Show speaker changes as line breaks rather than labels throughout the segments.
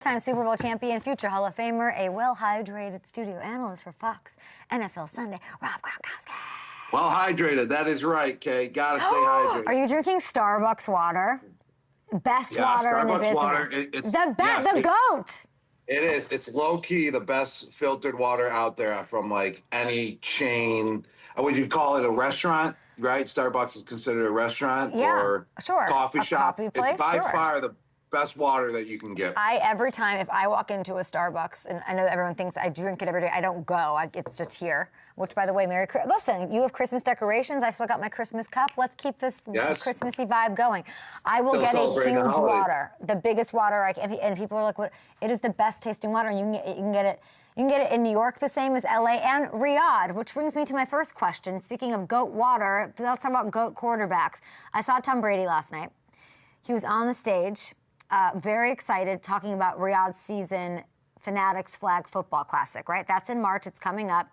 Time Super Bowl champion, future Hall of Famer, a well-hydrated studio analyst for Fox NFL Sunday, Rob Gronkowski.
Well hydrated, that is right, Kay. Gotta stay hydrated.
Are you drinking Starbucks water? Best water in the business.
Water, it's
the best, the GOAT.
It is. It's low-key the best filtered water out there from like any chain. Would you call it a restaurant? Right? Starbucks is considered a restaurant or coffee shop.
Coffee place,
it's by far the best water that you can get.
Every time if I walk into a Starbucks, and I know that everyone thinks I drink it every day, I don't go. It's just here. Which, by the way, Merry Christmas. Listen, you have Christmas decorations. I've still got my Christmas cup. Let's keep this Christmassy vibe going. I will get a huge water, the biggest water I can. And people are like, "What? It is the best tasting water." And you can get it. You can get it in New York, the same as LA and Riyadh, which brings me to my first question. Speaking of GOAT water, let's talk about GOAT quarterbacks. I saw Tom Brady last night. He was on the stage, very excited, talking about Riyadh's season Fanatics Flag Football Classic, right? That's in March. It's coming up.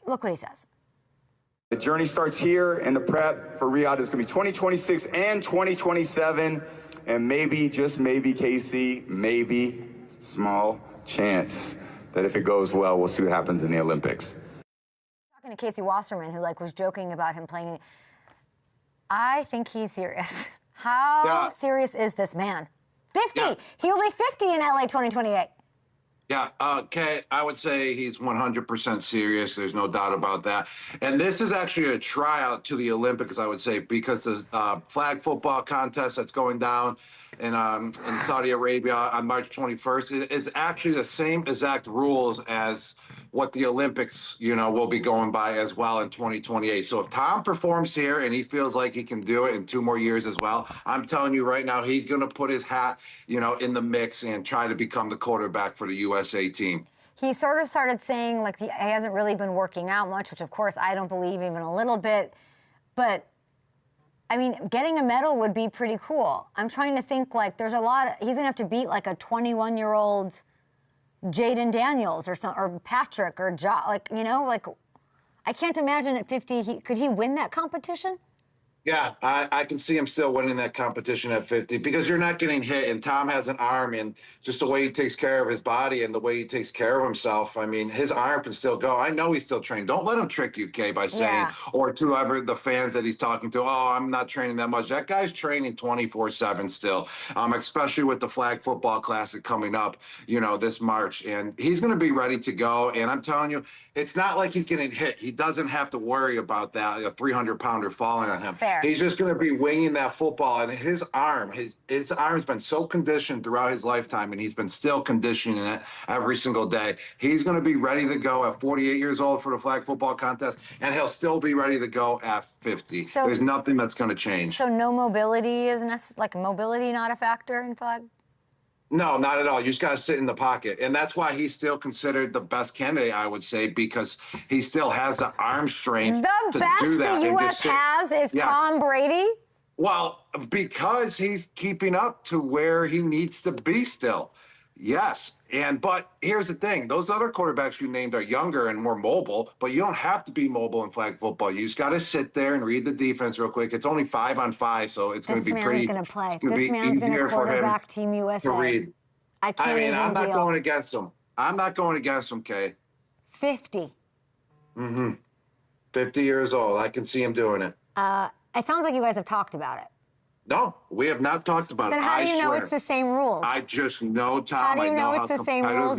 Look what he says.
The journey starts here, and the prep for Riyadh is going to be 2026 and 2027. And maybe, just maybe, Casey, maybe, small chance that if it goes well, we'll see what happens in the Olympics.
Talking to Casey Wasserman, who was joking about him playing. I think he's serious. How serious is this man? 50. Yeah. He'll be 50 in LA 2028.
Yeah, Kay, I would say he's 100% serious. There's no doubt about that. And this is actually a tryout to the Olympics, I would say, because the flag football contest that's going down in Saudi Arabia on March 21st is actually the same exact rules as what the Olympics, will be going by as well in 2028. So if Tom performs here and he feels like he can do it in 2 more years as well, I'm telling you right now, he's going to put his hat, in the mix and try to become the quarterback for the USA team.
He sort of started saying he hasn't really been working out much, which of course I don't believe even a little bit. But I mean, getting a medal would be pretty cool. I'm trying to think there's a lot. He's going to have to beat a 21-year-old Jaden Daniels or Patrick or I can't imagine at 50, could he win that competition?
Yeah, I can see him still winning that competition at 50 because you're not getting hit, and Tom has an arm, and just the way he takes care of his body and the way he takes care of himself, I mean, his arm can still go. I know he's still training. Don't let him trick you, Kay, by saying, or to whoever the fans that he's talking to, oh, I'm not training that much. That guy's training 24/7 still, especially with the Flag Football Classic coming up, this March, and he's going to be ready to go, and I'm telling you, it's not like he's getting hit. He doesn't have to worry about that, a 300-pounder falling on him.
Fair.
He's just going to be winging that football, and his arm's been so conditioned throughout his lifetime, and he's been still conditioning it every single day. He's going to be ready to go at 48 years old for the flag football contest, and he'll still be ready to go at 50. So, there's nothing that's going to change.
So no mobility is mobility not a factor in flag?
No, not at all. You just got to sit in the pocket. And that's why he's still considered the best candidate, I would say, because he still has the arm strength to do that.
The best the U.S. has is Tom Brady?
Well, because he's keeping up to where he needs to be still. Yes. But here's the thing. Those other quarterbacks you named are younger and more mobile, but you don't have to be mobile in flag football. You just got to sit there and read the defense real quick. It's only 5-on-5, so it's going to be pretty.
This man's going to play. This man's going to quarterback Team USA.
To read. I'm not going against him. I'm not going against him, Kay.
50.
50 years old. I can see him doing it.
It sounds like you guys have talked about it.
No, we have not talked about it.
Then how do you know it's the same rules?
I just know, Tom.
How do you know it's the same rules?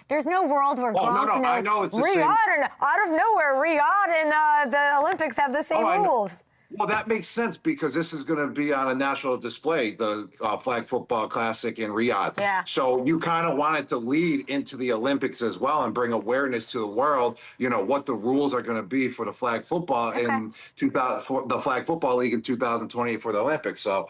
There's no world where Gronk knows.
I know it's the same.
Riyadh, out of nowhere, Riyadh and the Olympics have the same rules.
Well, that makes sense because this is going to be on a national display, the Flag Football Classic in Riyadh.
Yeah.
So you kind of wanted to lead into the Olympics as well and bring awareness to the world, what the rules are going to be for the flag football for the Flag Football League in 2028 for the Olympics. So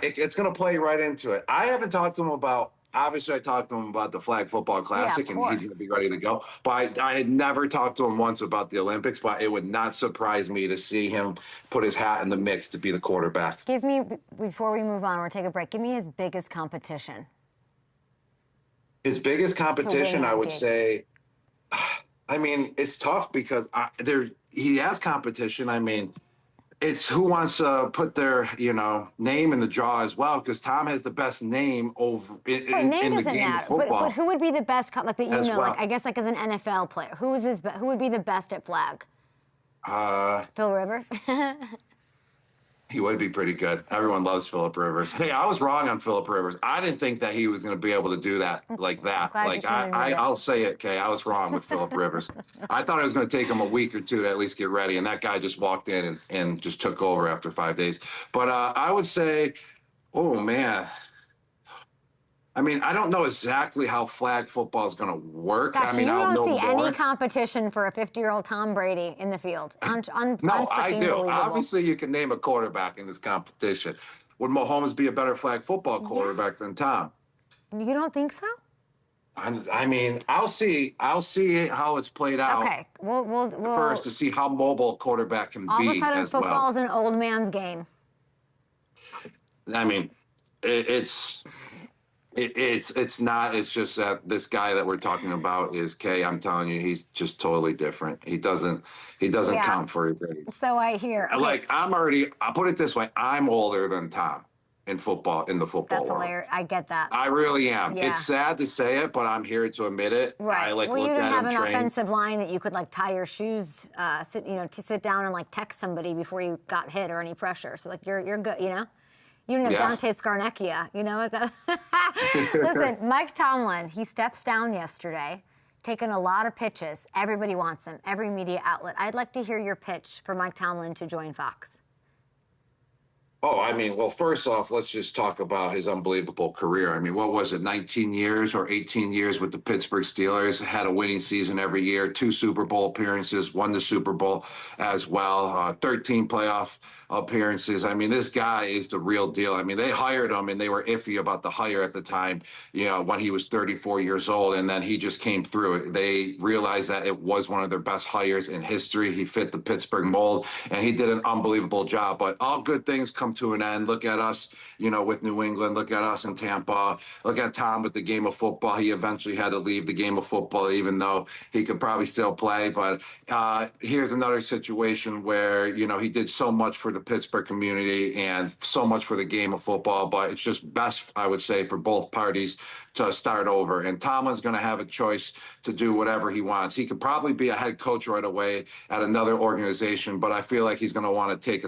it's going to play right into it. I haven't talked to him about. Obviously, I talked to him about the Flag Football Classic, and he's going to be ready to go. But I had never talked to him once about the Olympics, but it would not surprise me to see him put his hat in the mix to be the quarterback.
Give me, before we move on, we'll take a break, give me his biggest competition.
His biggest competition, I would say, I mean, it's tough because he has competition. I mean, it's who wants to put their, name in the draw as well, because Tom has the best name over in the game of football.
But who would be the best, like that
well.
like I guess like as an NFL player, who would be the best at flag? Phil Rivers.
He would be pretty good. Everyone loves Phillip Rivers. Hey, I was wrong on Phillip Rivers. I didn't think that he was going to be able to do that like that. Like I'll say it, Kay. I was wrong with Phillip Rivers. I thought it was going to take him a week or two to at least get ready, and that guy just walked in and just took over after 5 days. But I would say, oh man. I mean, I don't know exactly how flag football is going to work.
Gosh,
I mean,
you
I'll
don't
know
see
more.
any competition for a 50-year-old Tom Brady in the field.
No, I do.
Believable.
Obviously, you can name a quarterback in this competition. Would Mahomes be a better flag football quarterback than Tom?
You don't think so?
I mean, I'll see how it's played out.
Okay, we'll
first to see how mobile a quarterback can
all
be.
of a sudden,
as
football
well.
is an old man's game.
I mean, it's not. It's just that this guy that we're talking about is Kay. I'm telling you, he's just totally different. He doesn't count for anything.
So I hear. Okay.
Like I'll put it this way. I'm older than Tom in the football world.
That's hilarious. I get that.
I really am.
Yeah.
It's sad to say it, but I'm here to admit it.
Right.
I
well,
look
you
at
didn't have
him
an
train.
offensive line that you could like tie your shoes, to sit down and like text somebody before you got hit or any pressure. So like you're good, You didn't have Dante Scarnecchia, Listen, Mike Tomlin, he steps down yesterday, taking a lot of pitches. Everybody wants him, every media outlet. I'd like to hear your pitch for Mike Tomlin to join Fox.
Oh, I mean, well, first off, let's just talk about his unbelievable career. I mean, what was it, 19 years or 18 years with the Pittsburgh Steelers? Had a winning season every year, 2 Super Bowl appearances, won the Super Bowl as well, 13 playoff appearances. I mean, this guy is the real deal. I mean, they hired him and they were iffy about the hire at the time, when he was 34 years old, and then he just came through. They realized that it was one of their best hires in history. He fit the Pittsburgh mold, and he did an unbelievable job. But all good things come to an end. Look at us, with New England. Look at us in Tampa. Look at Tom with the game of football. He eventually had to leave the game of football, even though he could probably still play. But here's another situation where, he did so much for the Pittsburgh community and so much for the game of football, but it's just best, I would say, for both parties to start over. And Tomlin's going to have a choice to do whatever he wants. He could probably be a head coach right away at another organization, but I feel like he's going to want to take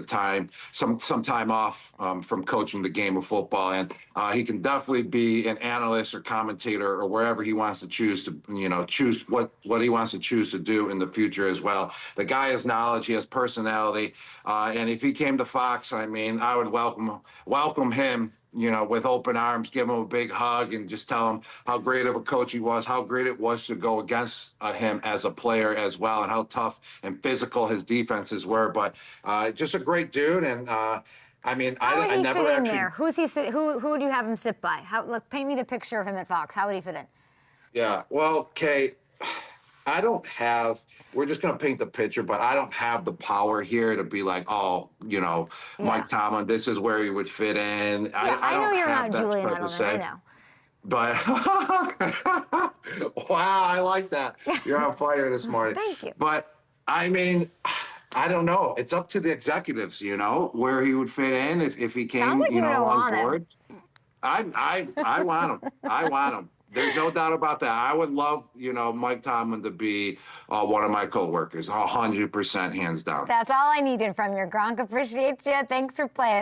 some time off from coaching the game of football. And he can definitely be an analyst or commentator or wherever he wants to choose to, choose what he wants to choose to do in the future as well. The guy has knowledge, he has personality, and if he came to Fox, I mean, I would welcome him, with open arms, give him a big hug and just tell him how great of a coach he was, how great it was to go against him as a player as well, and how tough and physical his defenses were. But just a great dude. And I mean,
I never
fit
in there. Who would you have him sit by? Paint me the picture of him at Fox. How would he fit in?
Yeah, well, Kate, we're just going to paint the picture, but I don't have the power here to be like, Mike Tomlin, this is where he would fit in.
Yeah, I know you're not Julian Edelman, I know.
But, wow, I like that. You're on fire this morning.
Thank you.
But, I mean, I don't know. It's up to the executives, where he would fit in if he came,
Sounds like you don't
on
want
board. Him. I want him. I want him. There's no doubt about that. I would love, Mike Tomlin to be one of my coworkers, 100% hands down.
That's all I needed from you, Gronk. Appreciate you. Thanks for playing.